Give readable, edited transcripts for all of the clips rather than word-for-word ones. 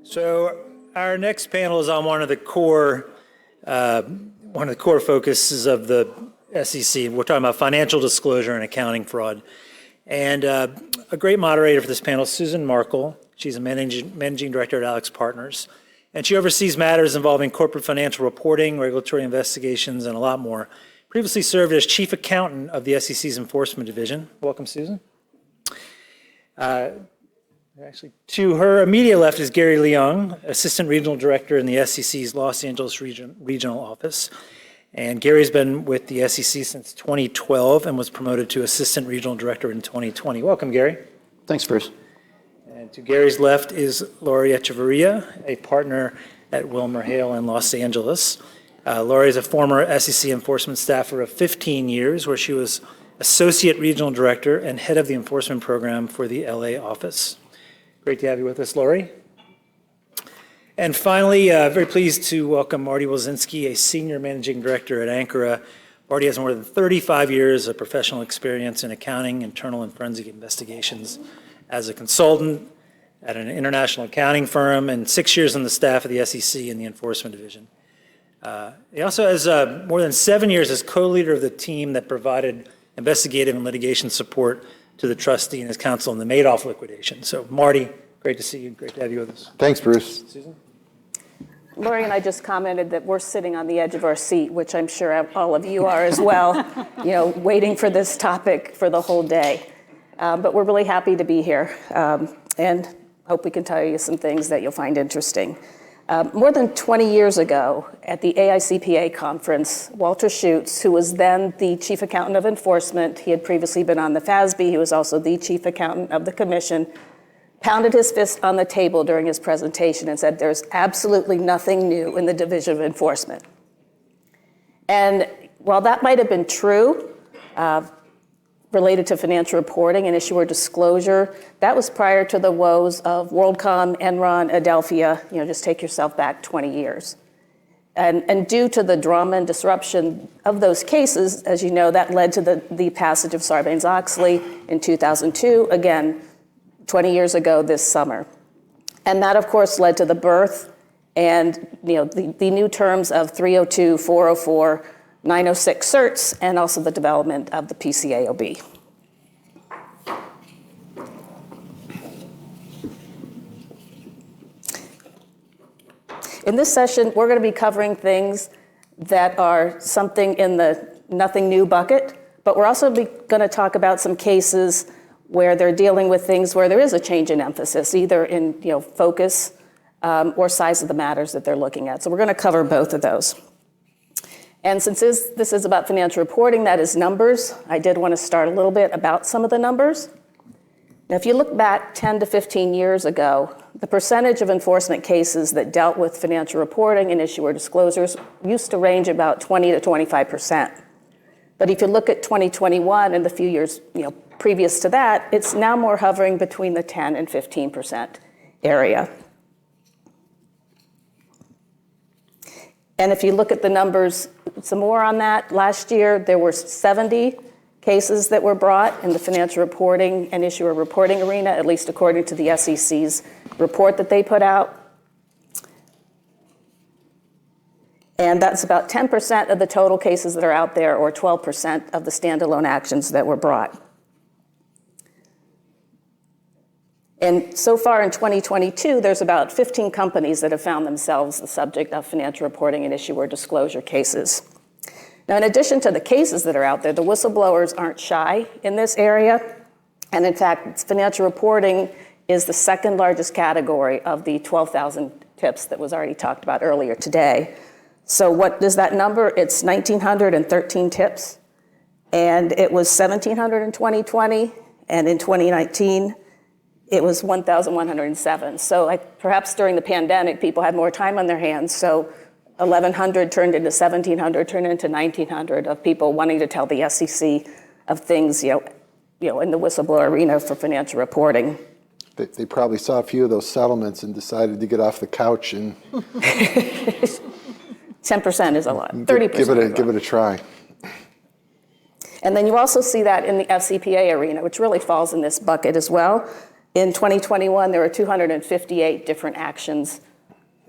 So our next panel is on one of the core focuses of the SEC. We're talking about financial disclosure and accounting fraud. And a great moderator for this panel is Susan Markel. She's a managing director at AlixPartners. And she oversees matters involving corporate financial reporting, regulatory investigations, and a lot more. Previously served as chief accountant of the SEC's enforcement division. Welcome, Susan. Actually, to her immediate left is Gary Leung, assistant regional director in the SEC's Los Angeles regional office. And Gary's been with the SEC since 2012 and was promoted to assistant regional director in 2020. Welcome, Gary. Thanks, Bruce. And to Gary's left is Lori Echavarria, a partner at WilmerHale in Los Angeles. Lori is a former SEC enforcement staffer of 15 years, where she was associate regional director and head of the enforcement program for the LA office. Great to have you with us, Lori. And finally, very pleased to welcome Marty Wilczynski, a senior managing director at Ankura. Marty has more than 35 years of professional experience in accounting, internal and forensic investigations as a consultant at an international accounting firm and 6 years on the staff of the SEC in the enforcement division. He also has more than 7 years as co-leader of the team that provided investigative and litigation support to the trustee and his counsel in the Madoff liquidation. So, Marty, great to see you. Great to have you with us. Thanks, Bruce. Susan? Lori and I just commented that we're sitting on the edge of our seat, which I'm sure all of you are as well, waiting for this topic for the whole day. But we're really happy to be here and hope we can tell you some things that you'll find interesting. More than 20 years ago at the AICPA conference, Walter Schutz, who was then the chief accountant of enforcement, he had previously been on the FASB, he was also the chief accountant of the commission, pounded his fist on the table during his presentation and said, there's absolutely nothing new in the Division of Enforcement. And while that might have been true, related to financial reporting and issuer disclosure, that was prior to the woes of WorldCom, Enron, Adelphia. Just take yourself back 20 years. And due to the drama and disruption of those cases, as you know, that led to the passage of Sarbanes-Oxley in 2002, again, 20 years ago this summer. And that, of course, led to the birth and the new terms of 302, 404, 906 certs, and also the development of the PCAOB. In this session, we're going to be covering things that are something in the nothing new bucket, but we're also going to talk about some cases where they're dealing with things where there is a change in emphasis, either in focus or size of the matters that they're looking at. So we're going to cover both of those. And since this is about financial reporting, that is numbers, I did want to start a little bit about some of the numbers. Now, if you look back 10 to 15 years ago, the percentage of enforcement cases that dealt with financial reporting and issuer disclosures used to range about 20 to 25%. But if you look at 2021 and the few years previous to that, it's now more hovering between the 10 and 15% area. And if you look at the numbers, some more on that, last year there were 70 cases that were brought in the financial reporting and issuer reporting arena, at least according to the SEC's report that they put out. And that's about 10% of the total cases that are out there, or 12% of the standalone actions that were brought. And so far in 2022, there's about 15 companies that have found themselves the subject of financial reporting and issuer disclosure cases. Now, in addition to the cases that are out there, the whistleblowers aren't shy in this area. And in fact, financial reporting is the second largest category of the 12,000 tips that was already talked about earlier today. So what is that number? It's 1,913 tips. And it was 1,700 in 2020. And in 2019, it was 1,107. So perhaps during the pandemic, people had more time on their hands. So 1,100 turned into 1,700, turned into 1,900 of people wanting to tell the SEC of things, in the whistleblower arena for financial reporting. They probably saw a few of those settlements and decided to get off the couch and 10% is a lot. 30%. Give it a try. And then you also see that in the FCPA arena, which really falls in this bucket as well. In 2021, there were 258 different actions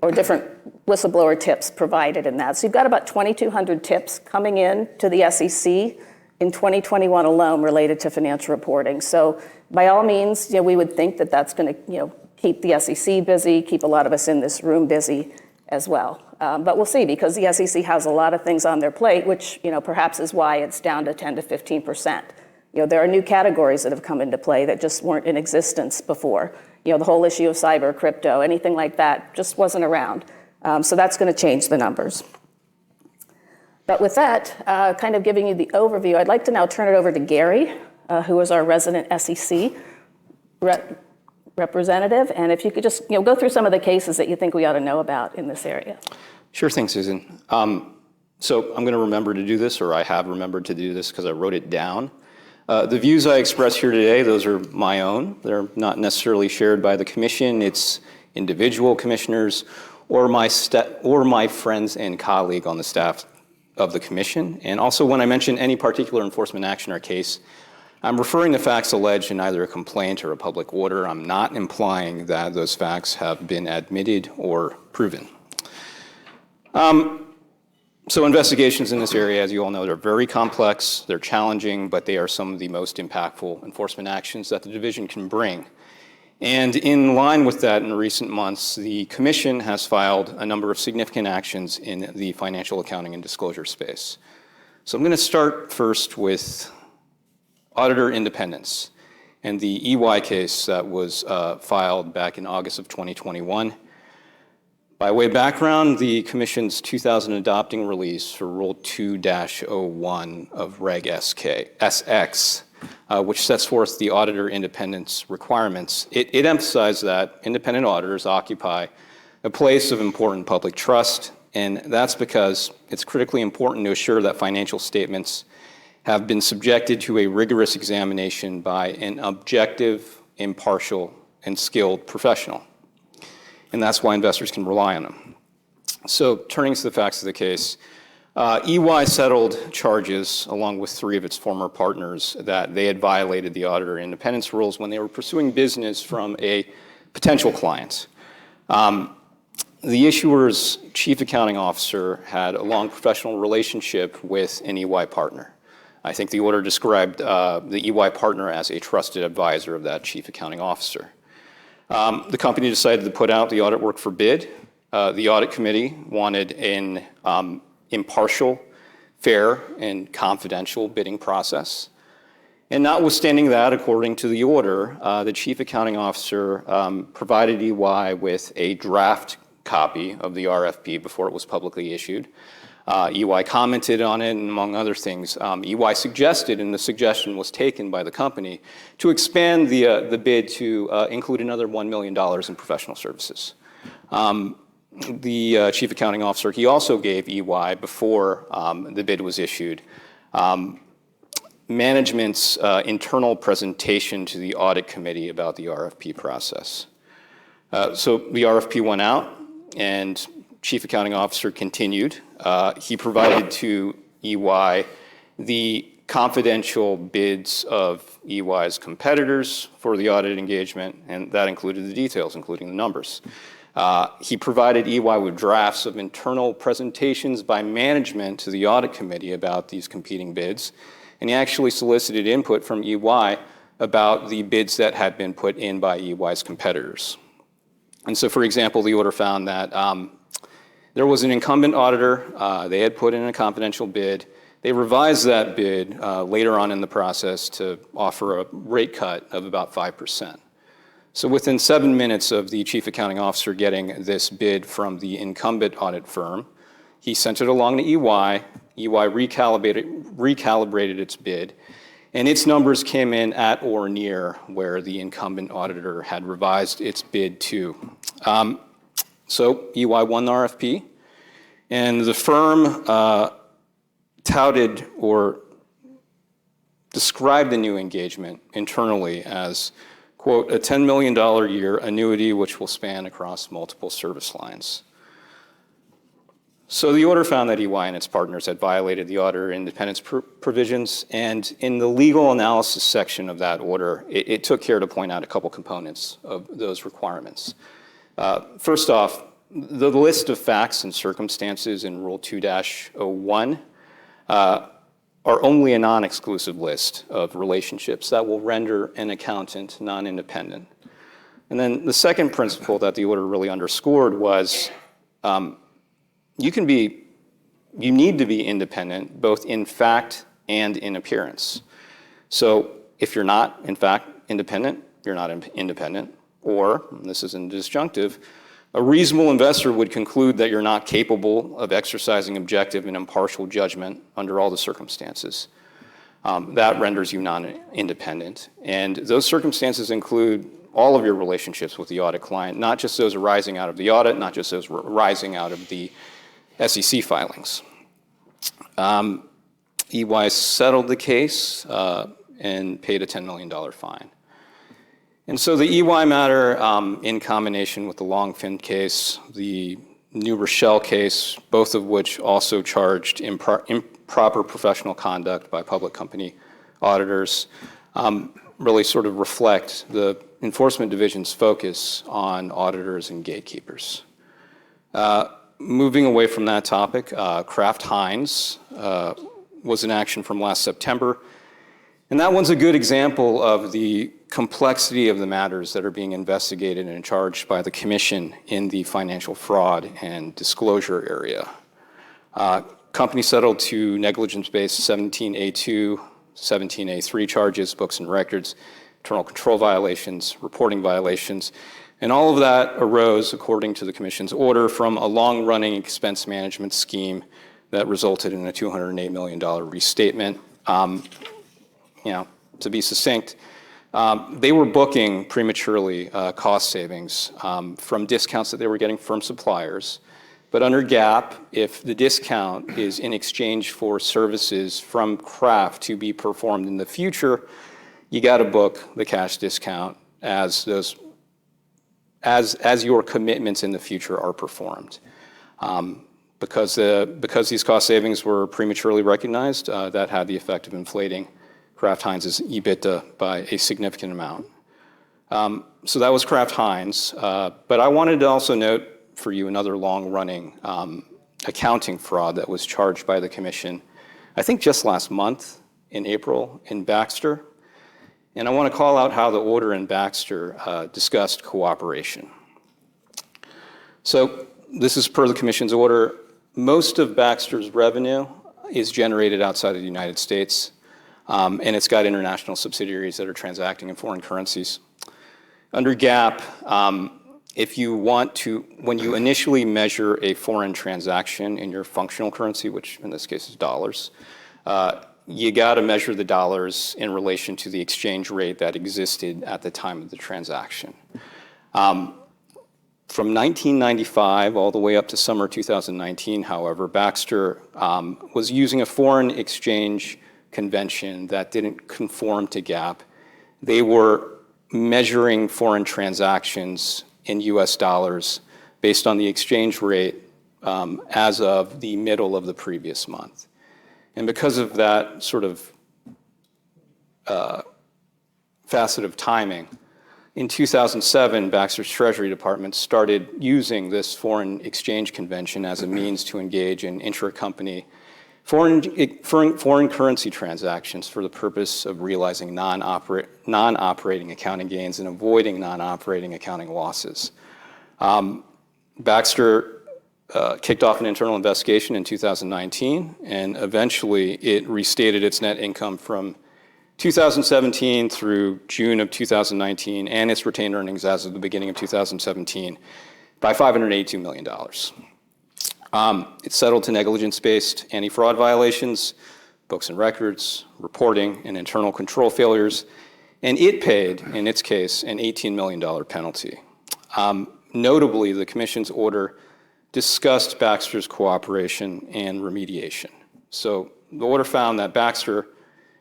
or different whistleblower tips provided in that. So you've got about 2,200 tips coming in to the SEC in 2021 alone related to financial reporting. So by all means, we would think that that's going to, keep the SEC busy, keep a lot of us in this room busy as well. But we'll see, because the SEC has a lot of things on their plate, which, perhaps is why it's down to 10 to 15%. There are new categories that have come into play that just weren't in existence before. The whole issue of cyber, crypto, anything like that just wasn't around. So that's going to change the numbers. But with that, kind of giving you the overview, I'd like to now turn it over to Gary, who is our resident SEC representative. And if you could just go through some of the cases that you think we ought to know about in this area. Sure thing, Susan. So I'm going to remember to do this, or I have remembered to do this because I wrote it down. The views I express here today, those are my own. They're not necessarily shared by the commission. It's individual commissioners or my friends and colleague on the staff of the commission. And also, when I mention any particular enforcement action or case, I'm referring to facts alleged in either a complaint or a public order. I'm not implying that those facts have been admitted or proven. So investigations in this area, as you all know, they're very complex, they're challenging, but they are some of the most impactful enforcement actions that the division can bring. And in line with that, in recent months, the commission has filed a number of significant actions in the financial accounting and disclosure space. So I'm going to start first with auditor independence and the EY case that was filed back in August of 2021. By way of background, the Commission's 2000 adopting release for Rule 2-01 of Reg SX, which sets forth the auditor independence requirements, it emphasized that independent auditors occupy a place of important public trust, and that's because it's critically important to assure that financial statements have been subjected to a rigorous examination by an objective, impartial, and skilled professional. And that's why investors can rely on them. So turning to the facts of the case, EY settled charges along with 3 of its former partners that they had violated the auditor independence rules when they were pursuing business from a potential client. The issuer's chief accounting officer had a long professional relationship with an EY partner. I think the order described the EY partner as a trusted advisor of that chief accounting officer. The company decided to put out the audit work for bid. The audit committee wanted an impartial, fair, and confidential bidding process. And notwithstanding that, according to the order, the chief accounting officer provided EY with a draft copy of the RFP before it was publicly issued. EY commented on it, and among other things, EY suggested, and the suggestion was taken by the company, to expand the bid to include another $1 million in professional services. The chief accounting officer, he also gave EY, before the bid was issued, management's internal presentation to the audit committee about the RFP process. So the RFP went out, and chief accounting officer continued. He provided to EY the confidential bids of EY's competitors for the audit engagement, and that included the details, including the numbers. He provided EY with drafts of internal presentations by management to the audit committee about these competing bids, and he actually solicited input from EY about the bids that had been put in by EY's competitors. And so, for example, the order found that there was an incumbent auditor. They had put in a confidential bid. They revised that bid later on in the process to offer a rate cut of about 5%. So within 7 minutes of the chief accounting officer getting this bid from the incumbent audit firm, he sent it along to EY. EY recalibrated its bid, and its numbers came in at or near where the incumbent auditor had revised its bid to. So EY won the RFP, and the firm touted or described the new engagement internally as, quote, a $10 million a year annuity which will span across multiple service lines. So the order found that EY and its partners had violated the auditor independence provisions, and in the legal analysis section of that order, it took care to point out a couple components of those requirements. First off, the list of facts and circumstances in Rule 2-01 are only a non-exclusive list of relationships that will render an accountant non-independent. And then the second principle that the order really underscored was you need to be independent both in fact and in appearance. So if you're not in fact independent, you're not independent, or, and this is in disjunctive, a reasonable investor would conclude that you're not capable of exercising objective and impartial judgment under all the circumstances. That renders you non-independent. And those circumstances include all of your relationships with the audit client, not just those arising out of the audit, not just those arising out of the SEC filings. EY settled the case and paid a $10 million fine. And so the EY matter, in combination with the Leung case, the New Rochelle case, both of which also charged improper professional conduct by public company auditors, really sort of reflect the Enforcement Division's focus on auditors and gatekeepers. Moving away from that topic, Kraft Heinz was an action from last September, and that one's a good example of the complexity of the matters that are being investigated and charged by the Commission in the financial fraud and disclosure area. Company settled to negligence-based 17A2, 17A3 charges, books and records, internal control violations, reporting violations, and all of that arose, according to the Commission's order, from a long-running expense management scheme that resulted in a $208 million restatement. To be succinct, they were booking prematurely cost savings from discounts that they were getting from suppliers. But under GAAP, if the discount is in exchange for services from Kraft to be performed in the future, you got to book the cash discount as your commitments in the future are performed. Because these cost savings were prematurely recognized, that had the effect of inflating Kraft Heinz's EBITDA by a significant amount. So that was Kraft Heinz. But I wanted to also note for you another long-running accounting fraud that was charged by the Commission, I think just last month in April in Baxter. And I want to call out how the order in Baxter discussed cooperation. So this is per the Commission's order. Most of Baxter's revenue is generated outside of the United States, and it's got international subsidiaries that are transacting in foreign currencies. Under GAAP, if you want to, when you initially measure a foreign transaction in your functional currency, which in this case is dollars, you got to measure the dollars in relation to the exchange rate that existed at the time of the transaction. From 1995 all the way up to summer 2019, however, Baxter was using a foreign exchange convention that didn't conform to GAAP. They were measuring foreign transactions in US dollars based on the exchange rate as of the middle of the previous month. And because of that sort of facet of timing, in 2007, Baxter's Treasury Department started using this foreign exchange convention as a means to engage in intra-company foreign currency transactions for the purpose of realizing non-operating accounting gains and avoiding non-operating accounting losses. Baxter kicked off an internal investigation in 2019, and eventually it restated its net income from 2017 through June of 2019 and its retained earnings as of the beginning of 2017 by $582 million. It settled to negligence-based anti-fraud violations, books and records, reporting, and internal control failures, and it paid, in its case, an $18 million penalty. Notably, the Commission's order discussed Baxter's cooperation and remediation. So the order found that Baxter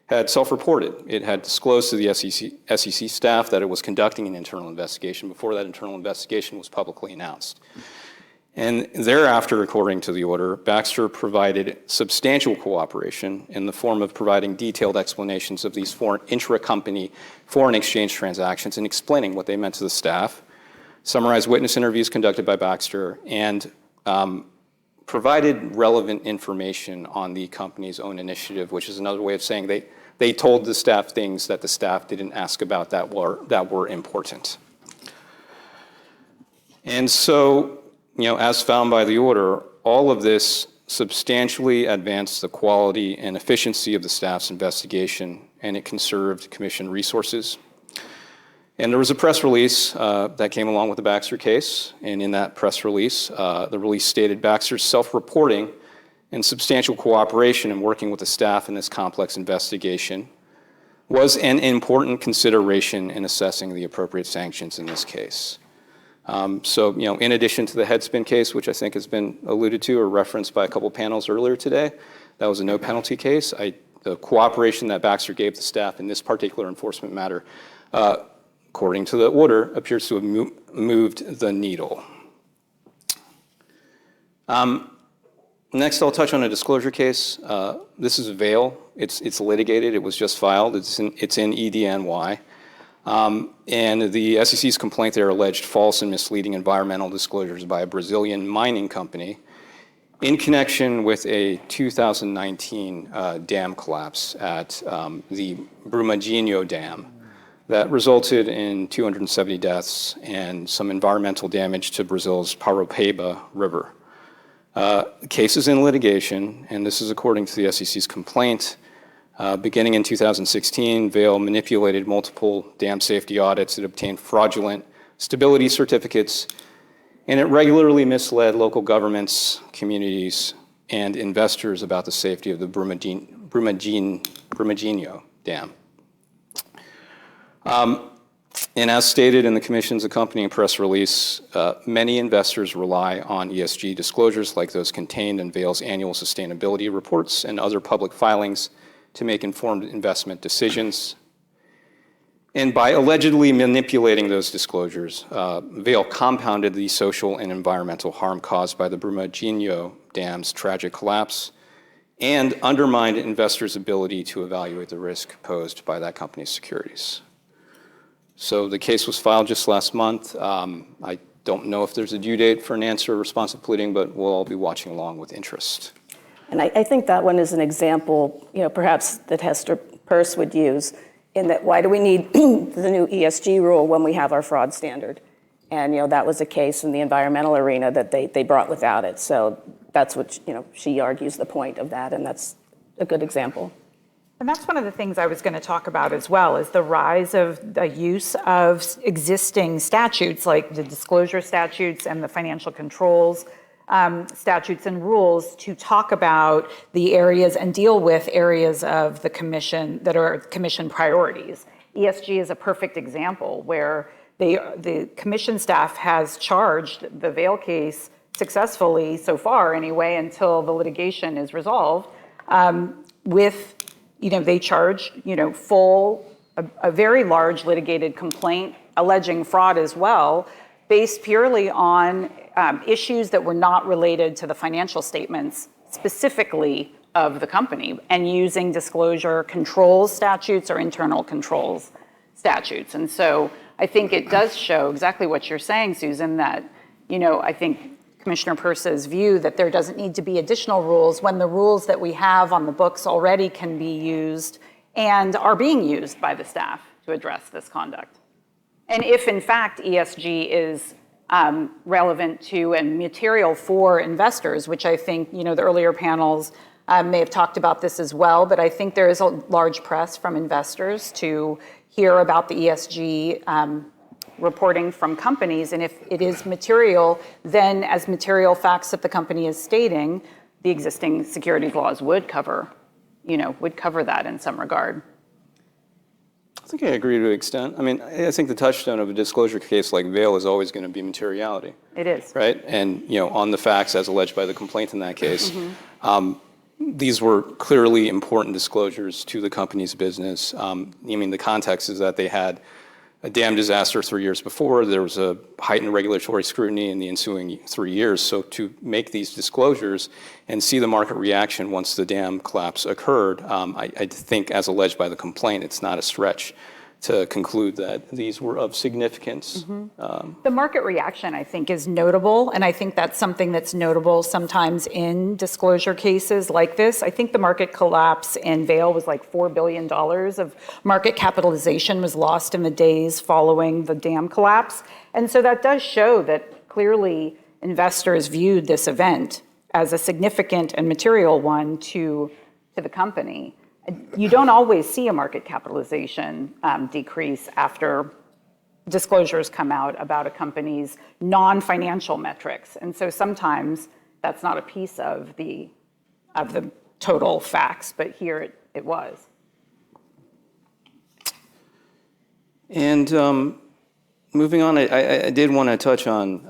had self-reported. It had disclosed to the SEC staff that it was conducting an internal investigation before that internal investigation was publicly announced. And thereafter, according to the order, Baxter provided substantial cooperation in the form of providing detailed explanations of these intra-company foreign exchange transactions and explaining what they meant to the staff, summarized witness interviews conducted by Baxter, and provided relevant information on the company's own initiative, which is another way of saying they told the staff things that the staff didn't ask about that were important. And so, as found by the order, all of this substantially advanced the quality and efficiency of the staff's investigation, and it conserved Commission resources. And there was a press release that came along with the Baxter case, and in that press release, the release stated Baxter's self-reporting and substantial cooperation in working with the staff in this complex investigation was an important consideration in assessing the appropriate sanctions in this case. So, in addition to the Headspin case, which I think has been alluded to or referenced by a couple panels earlier today, that was a no penalty case. The cooperation that Baxter gave the staff in this particular enforcement matter, according to the order, appears to have moved the needle. Next, I'll touch on a disclosure case. This is Hale. It's litigated. It was just filed. It's in EDNY. And the SEC's complaint there alleged false and misleading environmental disclosures by a Brazilian mining company in connection with a 2019 dam collapse at the Brumadinho Dam that resulted in 270 deaths and some environmental damage to Brazil's Paraopeba River. The case is in litigation, and this is according to the SEC's complaint. Beginning in 2016, Hale manipulated multiple dam safety audits. It obtained fraudulent stability certificates, and it regularly misled local governments, communities, and investors about the safety of the Brumadinho Dam. And as stated in the Commission's accompanying press release, many investors rely on ESG disclosures like those contained in Hale's annual sustainability reports and other public filings to make informed investment decisions. And by allegedly manipulating those disclosures, Hale compounded the social and environmental harm caused by the Brumadinho Dam's tragic collapse and undermined investors' ability to evaluate the risk posed by that company's securities. So the case was filed just last month. I don't know if there's a due date for an answer or responsive pleading, but we'll all be watching along with interest. And I think that one is an example, perhaps that Hester Peirce would use, in that why do we need the new ESG rule when we have our fraud standard? And, that was a case in the environmental arena that they brought without it. So that's what, she argues the point of that, and that's a good example. And that's one of the things I was going to talk about as well, is the rise of the use of existing statutes like the disclosure statutes and the financial controls statutes and rules to talk about the areas and deal with areas of the Commission that are Commission priorities. ESG is a perfect example where the Commission staff has charged the Hale case successfully so far anyway until the litigation is resolved with, they charge, a very large litigated complaint alleging fraud as well, based purely on issues that were not related to the financial statements specifically of the company, and using disclosure controls statutes or internal controls statutes. And so I think it does show exactly what you're saying, Susan, that, I think Commissioner Peirce's view that there doesn't need to be additional rules when the rules that we have on the books already can be used and are being used by the staff to address this conduct. And if, in fact, ESG is relevant to and material for investors, which I think, the earlier panels may have talked about this as well, but I think there is a large press from investors to hear about the ESG reporting from companies. And if it is material, then as material facts that the company is stating, the existing securities laws would cover that in some regard. I think I agree to an extent. I think the touchstone of a disclosure case like Hale is always going to be materiality. It is. Right? And, on the facts as alleged by the complaint in that case, these were clearly important disclosures to the company's business. The context is that they had a dam disaster 3 years before. There was a heightened regulatory scrutiny in the ensuing 3 years. So to make these disclosures and see the market reaction once the dam collapse occurred, I think, as alleged by the complaint, it's not a stretch to conclude that these were of significance. The market reaction, I think, is notable, and I think that's something that's notable sometimes in disclosure cases like this. I think the market collapse in Vail was like $4 billion of market capitalization was lost in the days following the dam collapse. And so that does show that clearly investors viewed this event as a significant and material one to the company. You don't always see a market capitalization decrease after disclosures come out about a company's non-financial metrics. And so sometimes that's not a piece of the total facts, but here it was. And moving on, I did want to touch on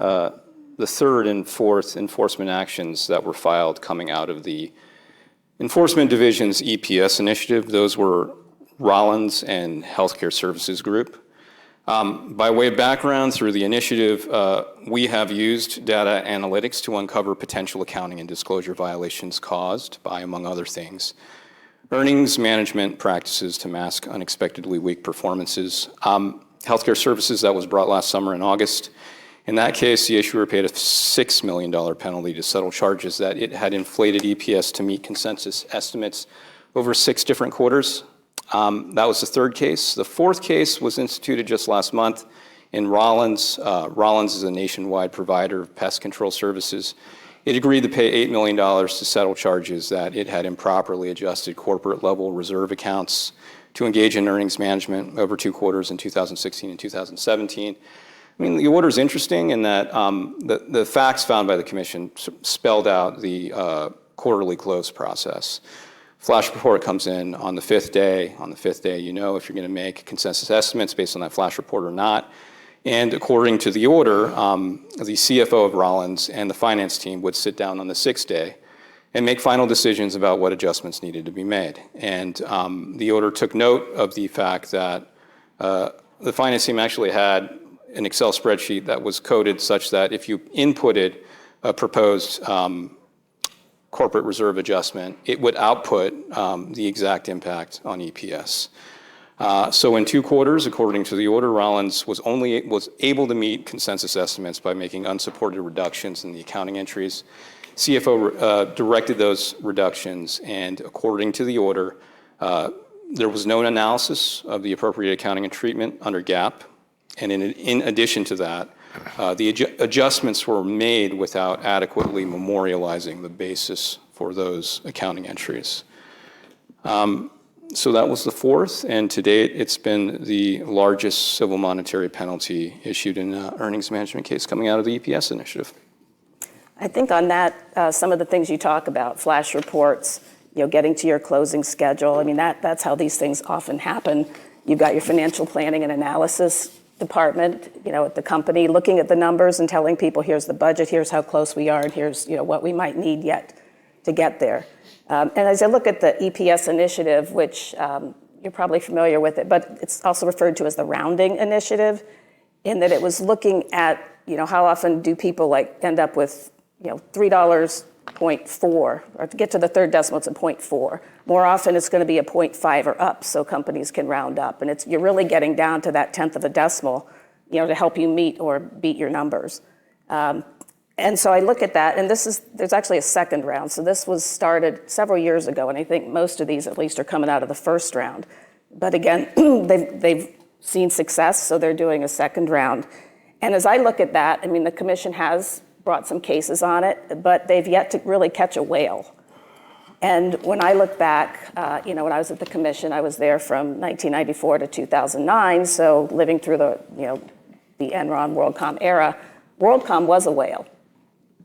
the third and fourth enforcement actions that were filed coming out of the Enforcement Division's EPS initiative. Those were Rollins and Healthcare Services Group. By way of background, through the initiative, we have used data analytics to uncover potential accounting and disclosure violations caused by, among other things, earnings management practices to mask unexpectedly weak performances. Healthcare Services, that was brought last summer in August. In that case, the issuer paid a $6 million penalty to settle charges that it had inflated EPS to meet consensus estimates over 6 different quarters. That was the third case. The fourth case was instituted just last month in Rollins. Rollins is a nationwide provider of pest control services. It agreed to pay $8 million to settle charges that it had improperly adjusted corporate-level reserve accounts to engage in earnings management over 2 quarters in 2016 and 2017. I mean, the order is interesting in that the facts found by the commission spelled out the quarterly close process. Flash report comes in on the 5th day. On the 5th day, you know if you're going to make consensus estimates based on that flash report or not. And according to the order, the CFO of Rollins and the finance team would sit down on the 6th day and make final decisions about what adjustments needed to be made. And the order took note of the fact that the finance team actually had an Excel spreadsheet that was coded such that if you inputted a proposed corporate reserve adjustment, it would output the exact impact on EPS. So in 2 quarters, according to the order, Rollins was able to meet consensus estimates by making unsupported reductions in the accounting entries. CFO directed those reductions, and according to the order, there was no analysis of the appropriate accounting and treatment under GAAP. And in addition to that, the adjustments were made without adequately memorializing the basis for those accounting entries. So that was the fourth, and to date, it's been the largest civil monetary penalty issued in an earnings management case coming out of the EPS initiative. I think on that, some of the things you talk about, flash reports, getting to your closing schedule, I mean, that's how these things often happen. You've got your financial planning and analysis department, at the company, looking at the numbers and telling people, here's the budget, here's how close we are, and here's, what we might need yet to get there. And as I look at the EPS initiative, which you're probably familiar with it, but it's also referred to as the rounding initiative, in that it was looking at, how often do people end up with, $3.04, or to get to the third decimal, it's a 0.4. More often, it's going to be a 0.5 or up, so companies can round up. And you're really getting down to that 1/10 of a decimal, to help you meet or beat your numbers. And so I look at that, and there's actually a second round. So this was started several years ago, and I think most of these, at least, are coming out of the first round. But again, they've seen success, so they're doing a second round. And as I look at that, I mean, the commission has brought some cases on it, but they've yet to really catch a whale. And when I look back, when I was at the commission, I was there from 1994 to 2009, so living through the Enron WorldCom era, WorldCom was a whale,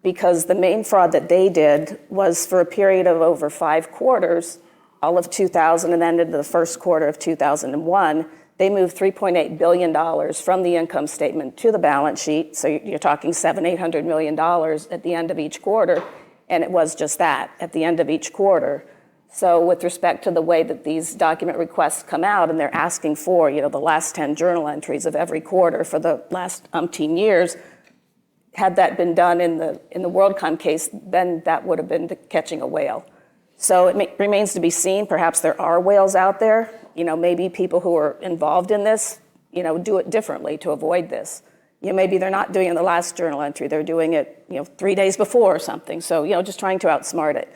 because the main fraud that they did was for a period of over 5 quarters, all of 2000 and then into the first quarter of 2001, they moved $3.8 billion from the income statement to the balance sheet. So you're talking $700–800 million at the end of each quarter. And it was just that. At the end of each quarter, So with respect to the way that these document requests come out and they're asking for, the last 10 journal entries of every quarter for the last umpteen years, had that been done in the WorldCom case, then that would have been catching a whale. So it remains to be seen. Perhaps there are whales out there. Maybe people who are involved in this, do it differently to avoid this. Maybe they're not doing it in the last journal entry. They're doing it, 3 days before or something. So, just trying to outsmart it.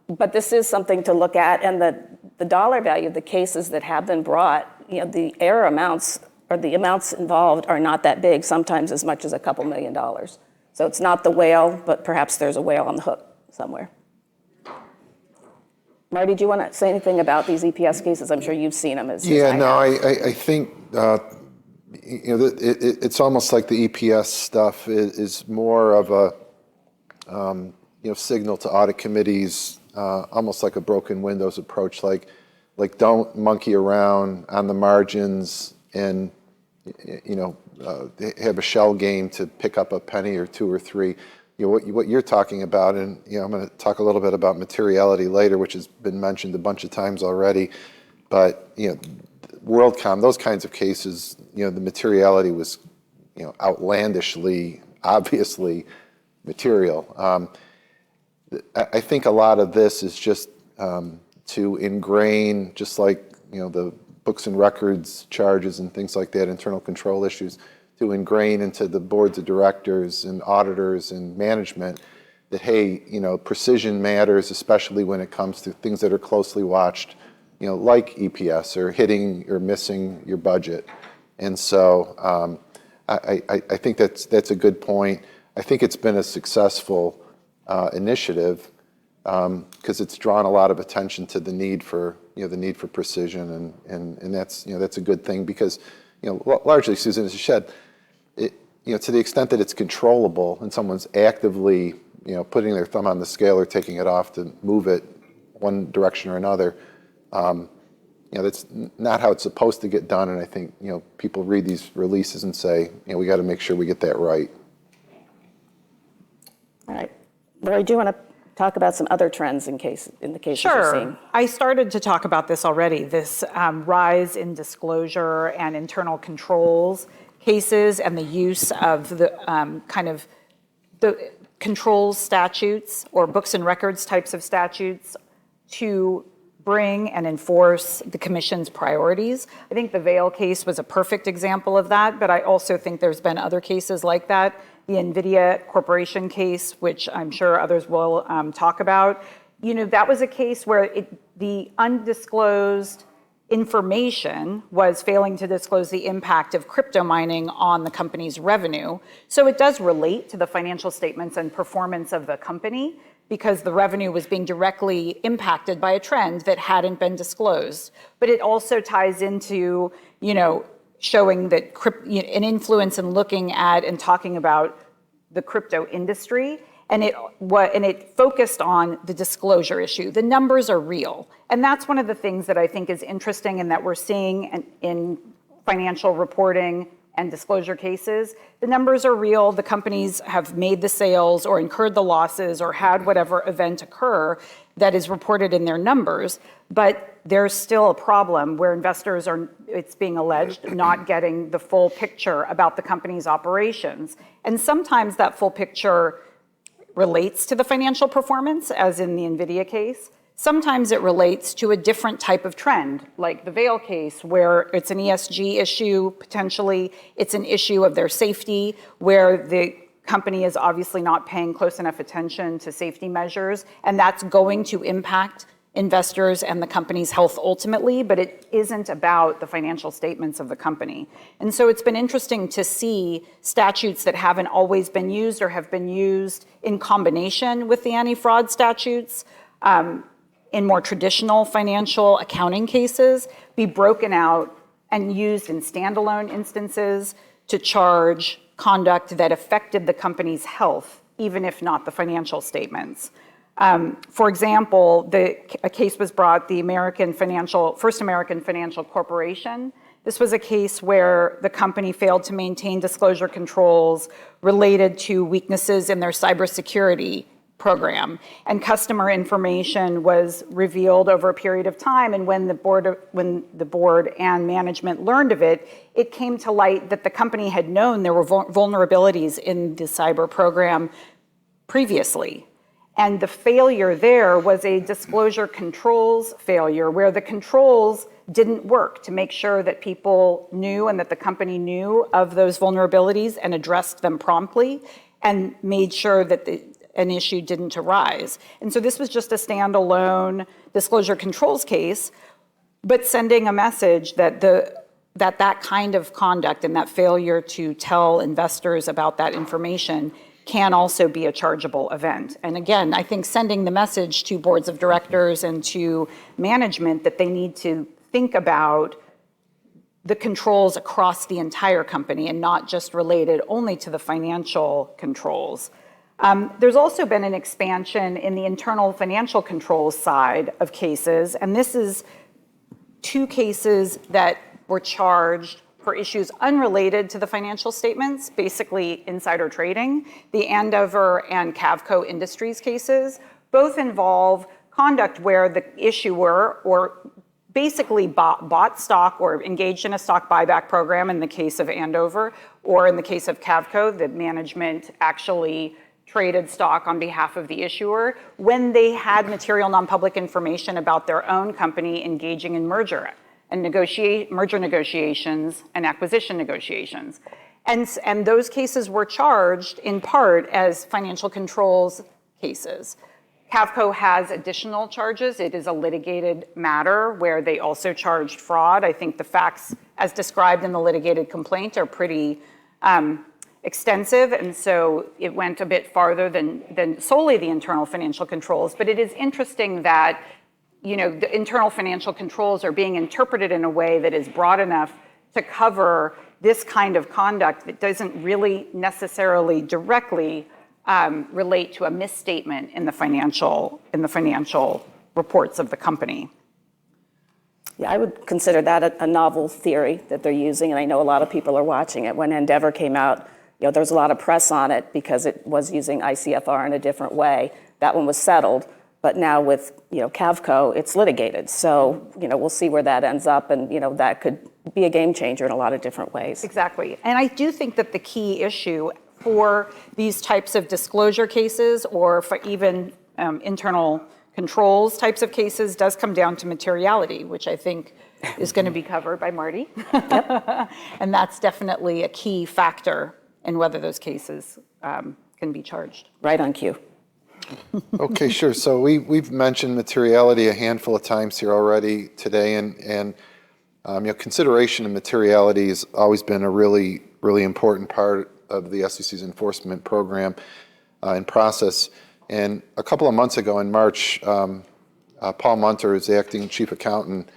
But this is something to look at. And the dollar value of the cases that have been brought, the error amounts or the amounts involved are not that big, sometimes as much as a couple $1 million. So it's not the whale, but perhaps there's a whale on the hook somewhere. Marty, do you want to say anything about these EPS cases? I'm sure you've seen them as I think it's almost like the EPS stuff is more of a signal to audit committees, almost like a broken windows approach, like don't monkey around on the margins and have a shell game to pick up a penny or two or three. What you're talking about, and I'm going to talk a little bit about materiality later, which has been mentioned a bunch of times already. But WorldCom, those kinds of cases, the materiality was outlandishly, obviously material. I think a lot of this is just to ingrain, just like the books and records charges and things like that, internal control issues, to ingrain into the boards of directors and auditors and management that, hey, precision matters, especially when it comes to things that are closely watched, like EPS or hitting or missing your budget. And so I think that's a good point. I think it's been a successful initiative because it's drawn a lot of attention to the need for precision, and that's a good thing because largely, Susan, as you said, to the extent that it's controllable and someone's actively putting their thumb on the scale or taking it off to move it one direction or another, that's not how it's supposed to get done. And I think people read these releases and say, we got to make sure we get that right. All right. Lori, do you want to talk about some other trends in the cases you're seeing? Sure. I started to talk about this already, this rise in disclosure and internal controls cases and the use of the the controls statutes or books and records types of statutes to bring and enforce the commission's priorities. I think the Vale case was a perfect example of that, but I also think there's been other cases like that. The NVIDIA Corporation case, which I'm sure others will talk about, that was a case where the undisclosed information was failing to disclose the impact of crypto mining on the company's revenue. So it does relate to the financial statements and performance of the company because the revenue was being directly impacted by a trend that hadn't been disclosed. But it also ties into, showing that an influence in looking at and talking about the crypto industry. And it focused on the disclosure issue. The numbers are real. And that's one of the things that I think is interesting and that we're seeing in financial reporting and disclosure cases. The numbers are real. The companies have made the sales or incurred the losses or had whatever event occur that is reported in their numbers. But there's still a problem where investors are, it's being alleged, not getting the full picture about the company's operations. And sometimes that full picture relates to the financial performance, as in the NVIDIA case. Sometimes it relates to a different type of trend, like the Vale case, where it's an ESG issue, potentially. It's an issue of their safety, where the company is obviously not paying close enough attention to safety measures, and that's going to impact investors and the company's health ultimately, but it isn't about the financial statements of the company. And so it's been interesting to see statutes that haven't always been used or have been used in combination with the anti-fraud statutes in more traditional financial accounting cases be broken out and used in standalone instances to charge conduct that affected the company's health, even if not the financial statements. For example, a case was brought, the First American Financial Corporation. This was a case where the company failed to maintain disclosure controls related to weaknesses in their cybersecurity program, and customer information was revealed over a period of time. And when the board and management learned of it, it came to light that the company had known there were vulnerabilities in the cyber program previously. And the failure there was a disclosure controls failure, where the controls didn't work to make sure that people knew and that the company knew of those vulnerabilities and addressed them promptly and made sure that an issue didn't arise. And so this was just a standalone disclosure controls case, but sending a message that that kind of conduct and that failure to tell investors about that information can also be a chargeable event. And again, I think sending the message to boards of directors and to management that they need to think about the controls across the entire company and not just related only to the financial controls. There's also been an expansion in the internal financial controls side of cases, and this is 2 cases that were charged for issues unrelated to the financial statements, basically insider trading. The Andover and Cavco Industries cases both involve conduct where the issuer or basically bought stock or engaged in a stock buyback program in the case of Andover, or in the case of Cavco, the management actually traded stock on behalf of the issuer when they had material non-public information about their own company engaging in merger negotiations and acquisition negotiations. And those cases were charged in part as financial controls cases. Cavco has additional charges. It is a litigated matter where they also charged fraud. I think the facts as described in the litigated complaint are pretty extensive, and so it went a bit farther than solely the internal financial controls. But it is interesting that the internal financial controls are being interpreted in a way that is broad enough to cover this kind of conduct that doesn't really necessarily directly relate to a misstatement in the financial reports of the company. Yeah, I would consider that a novel theory that they're using, and I know a lot of people are watching it. When Endeavor came out, there was a lot of press on it because it was using ICFR in a different way. That one was settled. But now with Cavco, it's litigated. So we'll see where that ends up, and that could be a game changer in a lot of different ways. Exactly, and I do think that the key issue for these types of disclosure cases, or for even internal controls types of cases, does come down to materiality, which I think is going to be covered by Marty. And that's definitely a key factor in whether those cases can be charged. Right on cue. Okay, sure. So we've mentioned materiality a handful of times here already today, and consideration of materiality has always been a really, really important part of the SEC's enforcement program and process. And a couple of months ago in March, Paul Munter, as the acting chief accountant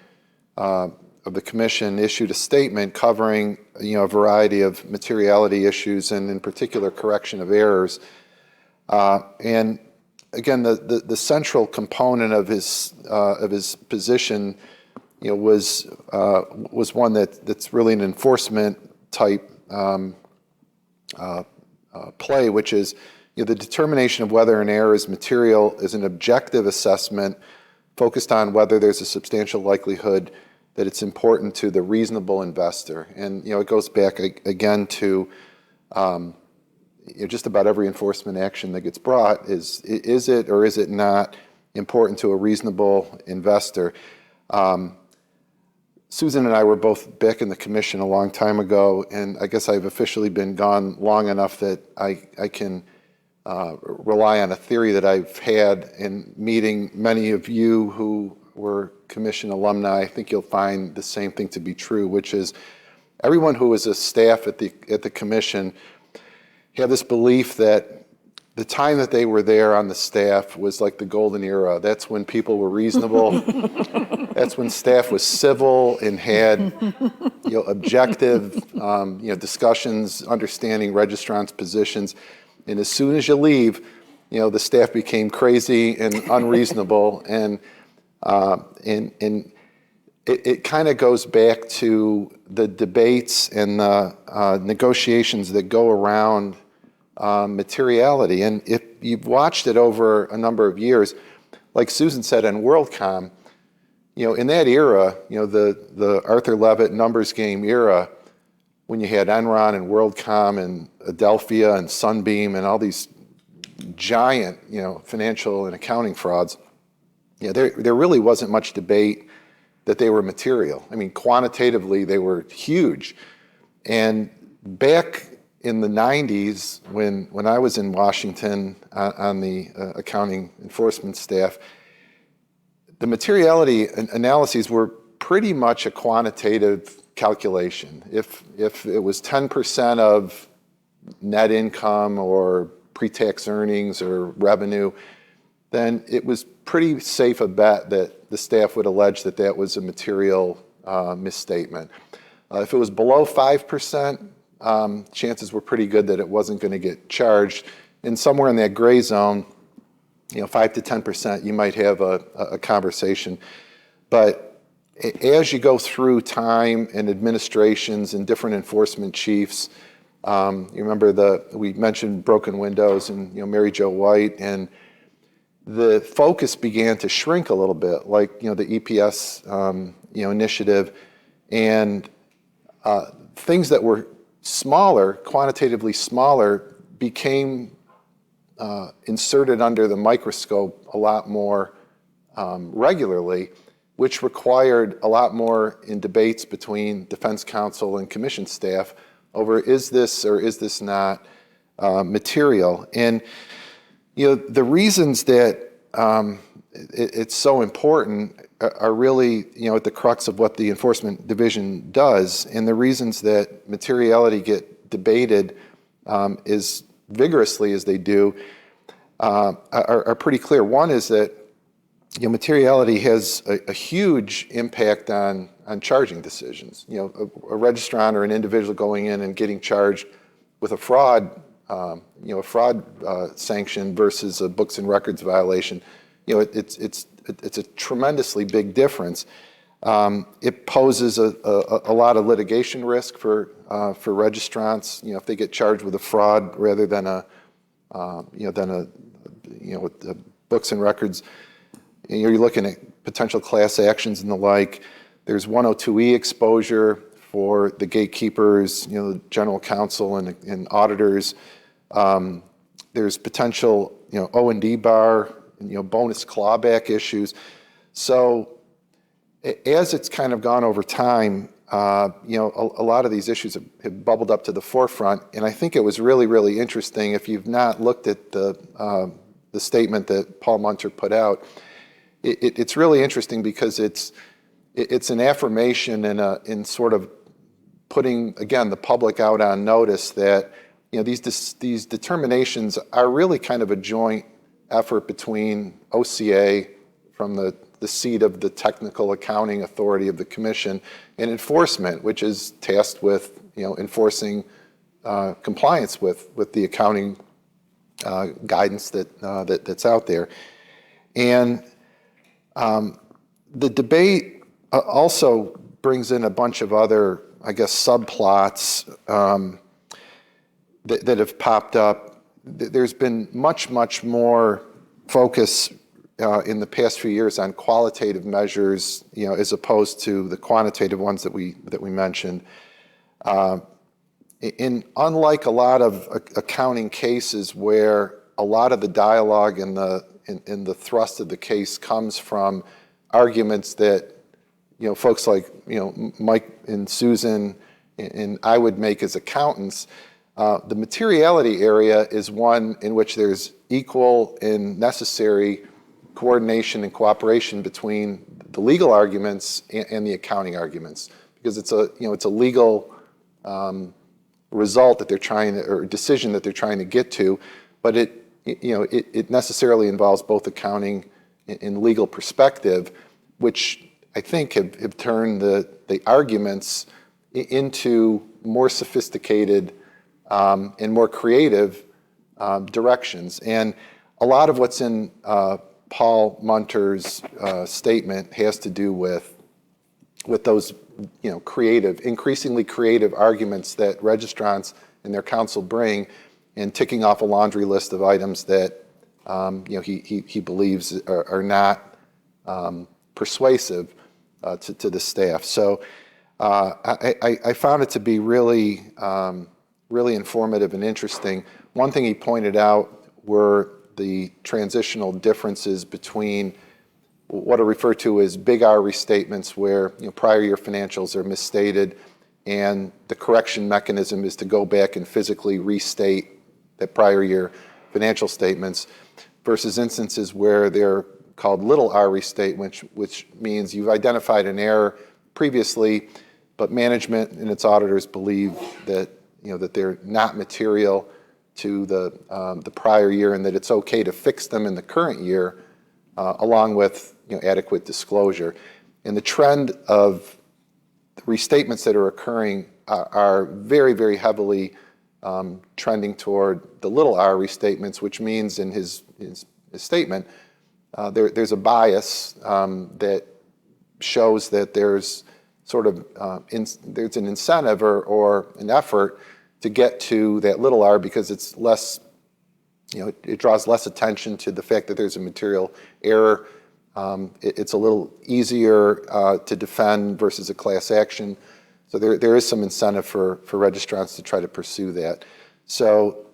of the commission, issued a statement covering a variety of materiality issues, and in particular correction of errors. And again, the central component of his position, was one that's really an enforcement type play, which is the determination of whether an error is material is an objective assessment focused on whether there's a substantial likelihood that it's important to the reasonable investor. And it goes back again to just about every enforcement action that gets brought is it or is it not important to a reasonable investor? Susan and I were both back in the commission a long time ago, and I guess I've officially been gone long enough that I can rely on a theory that I've had in meeting many of you who were commission alumni. I think you'll find the same thing to be true, which is everyone who was a staff at the commission had this belief that the time that they were there on the staff was like the golden era. That's when people were reasonable. That's when staff was civil and had objective discussions, understanding registrants' positions. And as soon as you leave, the staff became crazy and unreasonable. And it kind of goes back to the debates and the negotiations that go around materiality. And if you've watched it over a number of years, like Susan said on WorldCom, in that era, the Arthur Levitt numbers game era, when you had Enron and WorldCom and Adelphia and Sunbeam and all these giant, financial and accounting frauds, there really wasn't much debate that they were material. I mean, quantitatively, they were huge. And back in the 90s, when I was in Washington on the accounting enforcement staff, the materiality analyses were pretty much a quantitative calculation. If it was 10% of net income or pre-tax earnings or revenue, then it was pretty safe a bet that the staff would allege that that was a material misstatement. If it was below 5%, chances were pretty good that it wasn't going to get charged. And somewhere in that gray zone, 5 to 10%, you might have a conversation. But as you go through time and administrations and different enforcement chiefs, you remember we mentioned broken windows and Mary Jo White, and the focus began to shrink a little bit, like the EPS initiative, and things that were smaller, quantitatively smaller, became inserted under the microscope a lot more regularly, which required a lot more in debates between defense counsel and commission staff over is this or is this not material. And the reasons that it's so important are really at the crux of what the enforcement division does, and the reasons that materiality get debated as vigorously as they do are pretty clear. One is that materiality has a huge impact on charging decisions. A registrant or an individual going in and getting charged with a fraud sanction versus a books and records violation, it's a tremendously big difference. It poses a lot of litigation risk for registrants. If they get charged with a fraud rather than a books and records, you're looking at potential class actions and the like. There's 102E exposure for the gatekeepers, the general counsel and auditors. There's potential, O&D bar, bonus clawback issues. So as it's kind of gone over time, a lot of these issues have bubbled up to the forefront. And I think it was really, really interesting. If you've not looked at the statement that Paul Munter put out, it's really interesting because it's an affirmation in sort of putting, again, the public out on notice that these determinations are really kind of a joint effort between OCA from the seat of the technical accounting authority of the commission and enforcement, which is tasked with enforcing compliance with the accounting guidance that's out there. And the debate also brings in a bunch of other, I guess, subplots that have popped up. There's been much more focus in the past few years on qualitative measures, as opposed to the quantitative ones that we mentioned. Unlike a lot of accounting cases where a lot of the dialogue in the thrust of the case comes from arguments that folks like Mike and Susan and I would make as accountants, the materiality area is one in which there's equal and necessary coordination and cooperation between the legal arguments and the accounting arguments, because it's a legal result that they're trying to, or decision that they're trying to get to, but it necessarily involves both accounting and legal perspective, which I think have turned the arguments into more sophisticated and more creative directions. And a lot of what's in Paul Munter's statement has to do with those increasingly creative arguments that registrants and their counsel bring and ticking off a laundry list of items that he believes are not persuasive to the staff. So I found it to be really, really informative and interesting. One thing he pointed out were the transitional differences between what are referred to as big R restatements, where prior year financials are misstated, and the correction mechanism is to go back and physically restate the prior year financial statements, versus instances where they're called little r restatements, which means you've identified an error previously, but management and its auditors believe that that they're not material to the prior year, and that it's okay to fix them in the current year, along with adequate disclosure. And the trend of the restatements that are occurring are very, very heavily trending toward the little r restatements, which means in his statement, there's a bias that shows that there's sort of there's an incentive or an effort to get to that little r because it's less, it draws less attention to the fact that there's a material error. It's a little easier to defend versus a class action. So there is some incentive for registrants to try to pursue that. So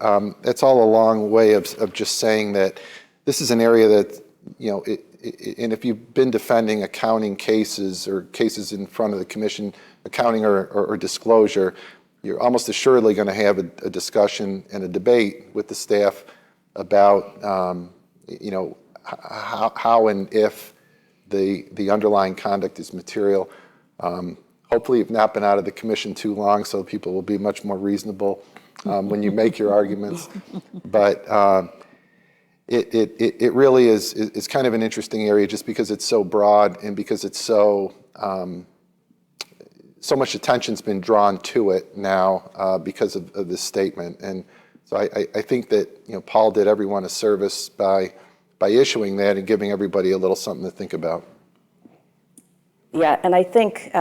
that's all a long way of just saying that this is an area that, and if you've been defending accounting cases or cases in front of the commission, accounting or disclosure, you're almost assuredly going to have a discussion and a debate with the staff about, how and if the underlying conduct is material. Hopefully you've not been out of the commission too long, so people will be much more reasonable when you make your arguments. But it really is kind of an interesting area just because it's so broad and because it's so much attention's been drawn to it now because of this statement. And so I think that Paul did everyone a service by issuing that and giving everybody a little something to think about. Yeah, and I think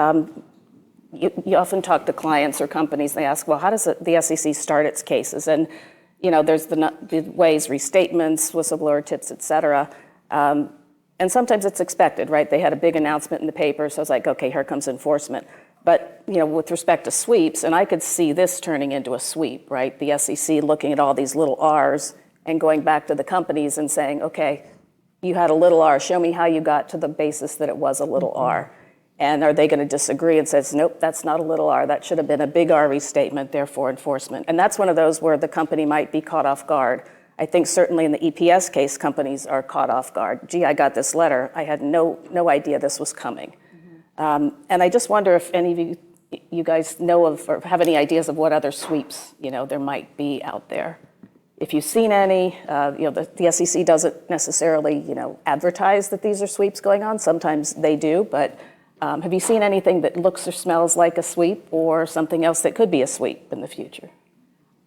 you often talk to clients or companies, they ask, well, how does the SEC start its cases? And, there's the ways, restatements, whistleblower tips, et cetera. And sometimes it's expected, right? They had a big announcement in the paper, so it's like, okay, here comes enforcement. But, with respect to sweeps, and I could see this turning into a sweep, right? The SEC looking at all these little R's and going back to the companies and saying, okay, you had a little r, show me how you got to the basis that it was a little r. And are they going to disagree and says, nope, that's not a little r, that should have been a big R restatement, therefore enforcement. And that's one of those where the company might be caught off guard. I think certainly in the EPS case, companies are caught off guard. Gee, I got this letter, I had no idea this was coming. And I just wonder if any of you guys know of or have any ideas of what other sweeps, there might be out there. If you've seen any, the SEC doesn't necessarily, advertise that these are sweeps going on. Sometimes they do, but have you seen anything that looks or smells like a sweep or something else that could be a sweep in the future?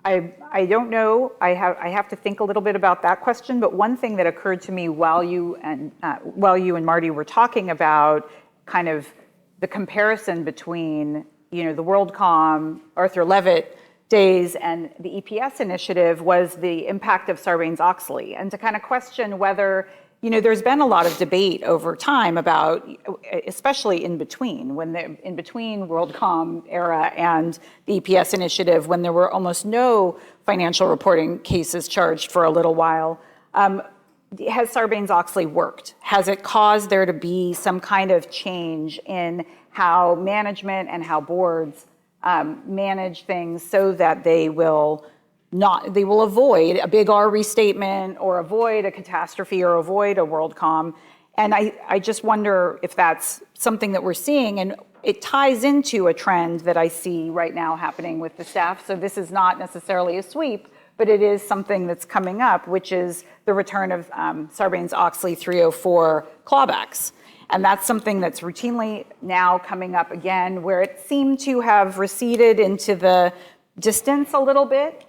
I don't know. I have to think a little bit about that question. But one thing that occurred to me while you and Marty were talking about kind of the comparison between the WorldCom, Arthur Levitt days and the EPS initiative was the impact of Sarbanes-Oxley, and to kind of question whether, there's been a lot of debate over time about, especially in between WorldCom era and the EPS initiative, when there were almost no financial reporting cases charged for a little while. Has Sarbanes-Oxley worked? Has it caused there to be some kind of change in how management and how boards manage things so that they will avoid a big R restatement or avoid a catastrophe or avoid a WorldCom? And I just wonder if that's something that we're seeing, and it ties into a trend that I see right now happening with the staff. So this is not necessarily a sweep, but it is something that's coming up, which is the return of Sarbanes-Oxley 304 clawbacks. And that's something that's routinely now coming up again, where it seemed to have receded into the distance a little bit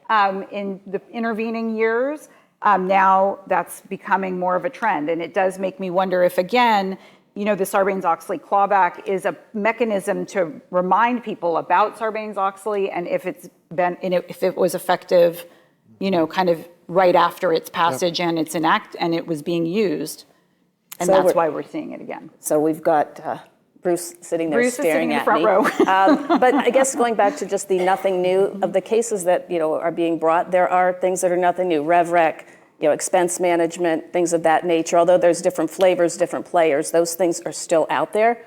in the intervening years. Now that's becoming more of a trend. And it does make me wonder if, again, the Sarbanes-Oxley clawback is a mechanism to remind people about Sarbanes-Oxley and if it was effective kind of right after its passage and its and it was being used. And So that's we're- why we're seeing it again. So we've got Bruce sitting there Bruce is staring sitting in the at front me. row. But I guess going back to just the nothing new, of the cases that, are being brought, there are things that are nothing new. Rev rec, expense management, things of that nature. Although there's different flavors, different players, those things are still out there.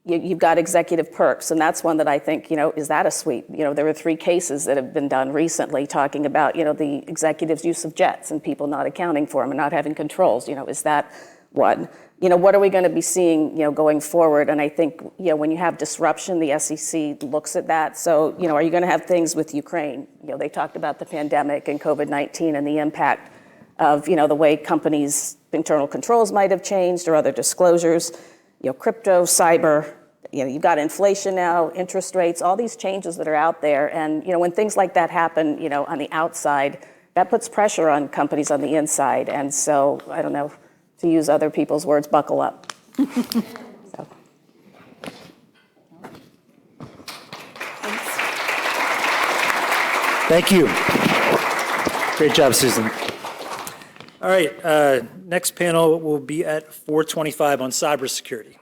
You've got executive perks, and that's one that I think, is that a sweep? There were 3 cases that have been done recently talking about, the executives' use of jets and people not accounting for them and not having controls. Is that one? What are we going to be seeing, going forward? And I think, when you have disruption, the SEC looks at that. So, are you going to have things with Ukraine? They talked about the pandemic and COVID-19 and the impact of, the way companies' internal controls might have changed or other disclosures. Crypto, cyber, you've got inflation now, interest rates, all these changes that are out there. And, when things like that happen, on the outside, that puts pressure on companies on the inside. And so, I don't know, to use other people's words, buckle up. So. Thank you. Great job, Susan. All right, next panel will be at 4:25 on cybersecurity.